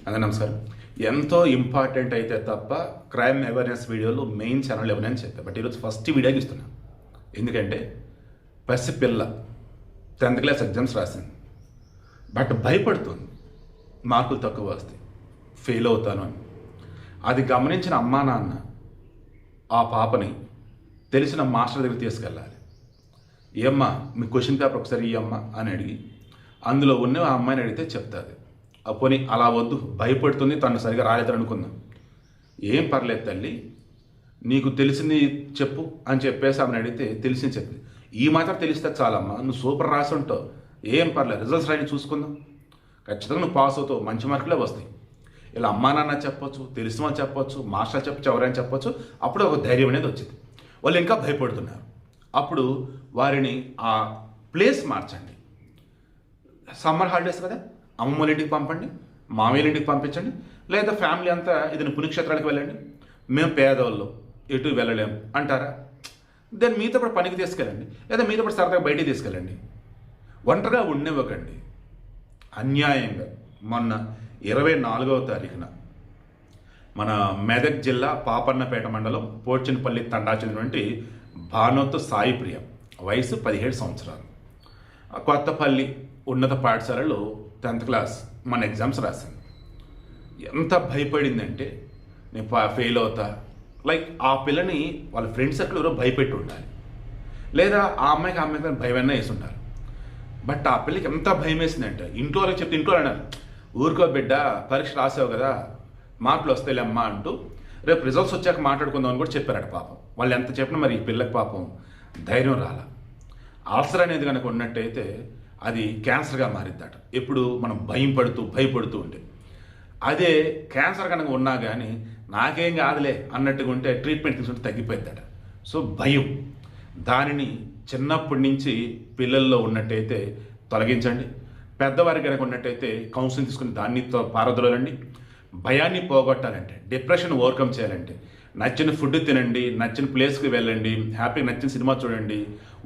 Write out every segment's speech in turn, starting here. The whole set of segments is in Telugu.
అదే నమస్కారం. ఎంతో ఇంపార్టెంట్ అయితే తప్ప క్రైమ్ అవేర్నెస్ వీడియోలు మెయిన్ ఛానల్ ఎవరైనా చెప్తా. బట్ ఈరోజు ఫస్ట్ వీడియోకి ఇస్తున్నాను. ఎందుకంటే పసిపిల్ల 10th క్లాస్ ఎగ్జామ్స్ రాసింది. బట్ భయపడుతుంది మార్కులు తక్కువ వస్తాయి, ఫెయిల్ అవుతాను అని. అది గమనించిన అమ్మా నాన్న ఆ పాపని తెలిసిన మాస్టర్ దగ్గర తీసుకెళ్ళాలి. ఏమ్మా మీ క్వశ్చన్ పేపర్ ఒకసారి ఇయ్యమ్మా అని అడిగి అందులో ఉన్న ఆ అమ్మాయిని అడిగితే చెప్తుంది. పోనీ అలా వద్దు, భయపడుతుంది, తను సరిగా రాలేదని అనుకుందాం. ఏం పర్లేదు తల్లి, నీకు తెలిసింది చెప్పు అని చెప్పేసి ఆమెను అడిగితే తెలిసింది చెప్పింది. ఈ మాత్రం తెలిస్తే చాలమ్మా, నువ్వు సూపర్ రాసి ఉంటావు, ఏం పర్లేదు, రిజల్ట్స్ రాని చూసుకుందాం, ఖచ్చితంగా నువ్వు పాస్ అవుతావు, మంచి మార్కులే వస్తాయి. ఇలా అమ్మా నాన్న చెప్పొచ్చు, తెలిసిన వాళ్ళు చెప్పొచ్చు, మాస్టర్ చెప్పచ్చు, ఎవరైనా చెప్పొచ్చు. అప్పుడు ఒక ధైర్యం అనేది వచ్చింది. వాళ్ళు ఇంకా భయపడుతున్నారు. అప్పుడు వారిని ఆ ప్లేస్ మార్చండి. సమ్మర్ హాలిడేస్ కదా, అమ్మమ్మల ఇంటికి పంపండి, మామయ్యల ఇంటికి పంపించండి, లేదా ఫ్యామిలీ అంతా ఏదైనా పుణ్యక్షేత్రాలకు వెళ్ళండి. మేము పేదవాళ్ళు ఎటు వెళ్ళలేము అంటారా? దాన్ని మీతో కూడా పనికి తీసుకెళ్ళండి, లేదా మీతో కూడా సరదాగా బయటికి తీసుకెళ్ళండి. ఒంటరిగా ఉండనివ్వకండి. అన్యాయంగా మొన్న 24వ తారీఖున మన మెదక్ జిల్లా పాపన్నపేట మండలం పోర్చినపల్లి తండా చెందినటువంటి భానోత్ సాయి ప్రియ, వయసు 17 సంవత్సరాలు, కొత్తపల్లి ఉన్నత పాఠశాలలో 10th క్లాస్ మన ఎగ్జామ్స్ రాసింది. ఎంత భయపడిందంటే నేను ఫెయిల్ అవుతా, లైక్ ఆ పిల్లని వాళ్ళ ఫ్రెండ్స్ సర్కిల్ ఎవరో భయపెట్టి ఉండాలి, లేదా ఆ అమ్మాయికి భయమైనా వేసి ఉండాలి. బట్ ఆ పిల్లకి ఎంత భయం వేసిందంటే ఇంట్లో వాళ్ళకి చెప్తే ఇంట్లో అన్నారు, ఊరుకో బిడ్డ, పరీక్ష రాసావు కదా, మార్కులు వస్తాయిలే అమ్మా అంటూ రేపు రిజల్ట్స్ వచ్చాక మాట్లాడుకుందాం అని కూడా చెప్పారట. పాపం వాళ్ళు ఎంత చెప్పినా మరి ఈ పిల్లకి పాపం ధైర్యం రాల. ఆల్సర్ అనేది కనుక ఉన్నట్టయితే అది క్యాన్సర్గా మారిద్దట. ఎప్పుడు మనం భయపడుతూ ఉంటే. అదే క్యాన్సర్ కనుక ఉన్నా కానీ నాకేం కాదులే అన్నట్టుగా ఉంటే ట్రీట్మెంట్ తీసుకుంటే తగ్గిపోయిద్దట. సో భయం, దానిని చిన్నప్పటి నుంచి పిల్లల్లో ఉన్నట్టయితే తొలగించండి. పెద్దవారికి కనుక ఉన్నట్టయితే కౌన్సిలింగ్ తీసుకుని దాన్ని పారదోలండి. భయాన్ని పోగొట్టాలంటే, డిప్రెషన్ ఓవర్కమ్ చేయాలంటే నచ్చిన ఫుడ్ తినండి, నచ్చిన ప్లేస్కి వెళ్ళండి, హ్యాపీగా నచ్చిన సినిమా చూడండి,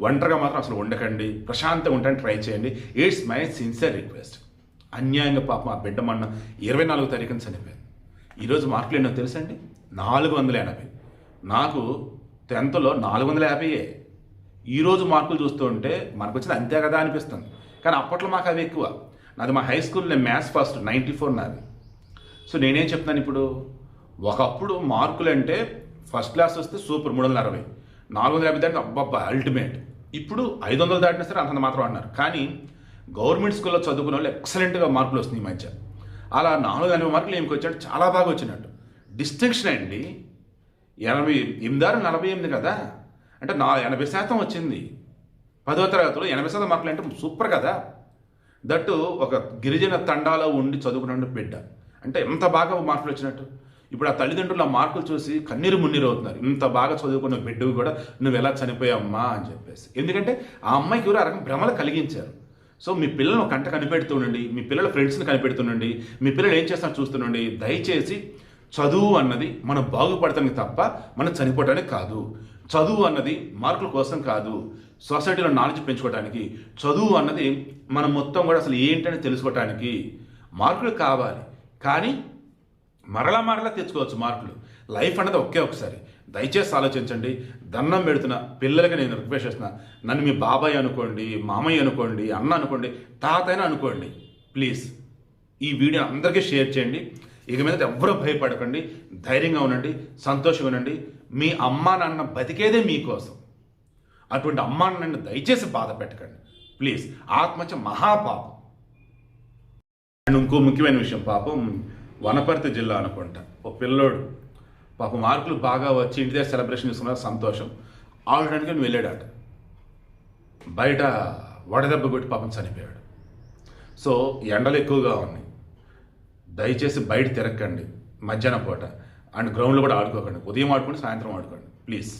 ఒంటరిగా మాత్రం అసలు ఉండకండి, ప్రశాంతంగా ఉండడానికి ట్రై చేయండి. It's my sincere request. అన్యాయంగా పాపం ఆ బిడ్డ మొన్న 24వ తారీఖున చనిపోయింది. ఈరోజు మార్కులు ఎన్నో తెలుసండి, 480. నాకు 10thలో 450. ఈరోజు మార్కులు చూస్తూ ఉంటే మనకు వచ్చింది అంతే కదా అనిపిస్తుంది. కానీ అప్పట్లో మాకు అవి ఎక్కువ. నాది మా హై స్కూల్, నేను మ్యాథ్స్ ఫస్ట్ 94 నాది. సో నేనేం చెప్తాను ఇప్పుడు, ఒకప్పుడు మార్కులు అంటే ఫస్ట్ క్లాస్ వస్తే సూపర్ 360, 450 దాటితే అబ్బబ్బా అల్టిమేట్. ఇప్పుడు 500 దాటినా సరే అంతంత మాత్రం అన్నారు. కానీ గవర్నమెంట్ స్కూల్లో చదువుకునే వాళ్ళు ఎక్సలెంట్గా మార్కులు వస్తున్నాయి ఈ మధ్య. అలా 480 మార్కులు ఏమికి వచ్చాడు, చాలా బాగా వచ్చినట్టు. డిస్టింక్షన్ అండి. 48 కదా, అంటే 80% వచ్చింది. 10వ తరగతిలో 80% మార్కులు అంటే సూపర్ కదా. దట్టు ఒక గిరిజన తండాలో ఉండి చదువుకున్న బిడ్డ అంటే ఎంత బాగా మార్కులు వచ్చినట్టు. ఇప్పుడు ఆ తల్లిదండ్రులు ఆ మార్కులు చూసి కన్నీరు మున్నీరు అవుతున్నారు. ఇంత బాగా చదువుకున్న బిడ్డవి కూడా నువ్వు ఎలా చనిపోయావమ్మా అని చెప్పేసి. ఎందుకంటే ఆ అమ్మాయికి ఎవరు ఆ రకం భ్రమలు కలిగించారు. సో మీ పిల్లలను కంట కనిపెడుతుండండి, మీ పిల్లల ఫ్రెండ్స్ని కనిపెడుతుండండి, మీ పిల్లలు ఏం చేస్తారో చూస్తుండండి. దయచేసి చదువు అన్నది మనం బాగుపడటానికి తప్ప మనం చనిపోవటానికి కాదు. చదువు అన్నది మార్కుల కోసం కాదు, సొసైటీలో నాలెడ్జ్ పెంచుకోవడానికి. చదువు అన్నది మనం మొత్తం కూడా అసలు ఏంటని తెలుసుకోవటానికి. మార్కులు కావాలి, కానీ మరలా తెచ్చుకోవచ్చు మార్కులు. లైఫ్ అన్నది ఒకసారి. దయచేసి ఆలోచించండి. దండం పెడుతున్న పిల్లలకి నేను రిక్వెస్ట్ చేస్తున్నా, నన్ను మీ బాబాయ్ అనుకోండి, మామయ్య అనుకోండి, అన్న అనుకోండి, తాతైనా అనుకోండి, ప్లీజ్ ఈ వీడియో అందరికీ షేర్ చేయండి. ఇక మీద ఎవ్వరూ భయపడకండి, ధైర్యంగా ఉండండి, సంతోషంగా ఉండండి. మీ అమ్మా నాన్న బతికేదే మీకోసం. అటువంటి అమ్మా నాన్న దయచేసి బాధ పెట్టకండి ప్లీజ్. ఆత్మహత్య మహాపాపం. అండ్ ఇంకో ముఖ్యమైన విషయం, పాపం వనపర్తి జిల్లా అనుకుంటా, ఓ పిల్లోడు పాపం మార్కులు బాగా వచ్చి ఇంటి దగ్గర సెలబ్రేషన్ చేసుకున్న సంతోషం, ఆడడానికి వెళ్ళాడట. బయట వడదెబ్బ కొట్టి పాపం చనిపోయాడు. సో ఎండలు ఎక్కువగా ఉన్నాయి, దయచేసి బయట తిరగకండి మధ్యాహ్నం పూట. అండ్ గ్రౌండ్లో కూడా ఆడుకోకండి. ఉదయం ఆడుకోండి, సాయంత్రం ఆడుకోండి ప్లీజ్.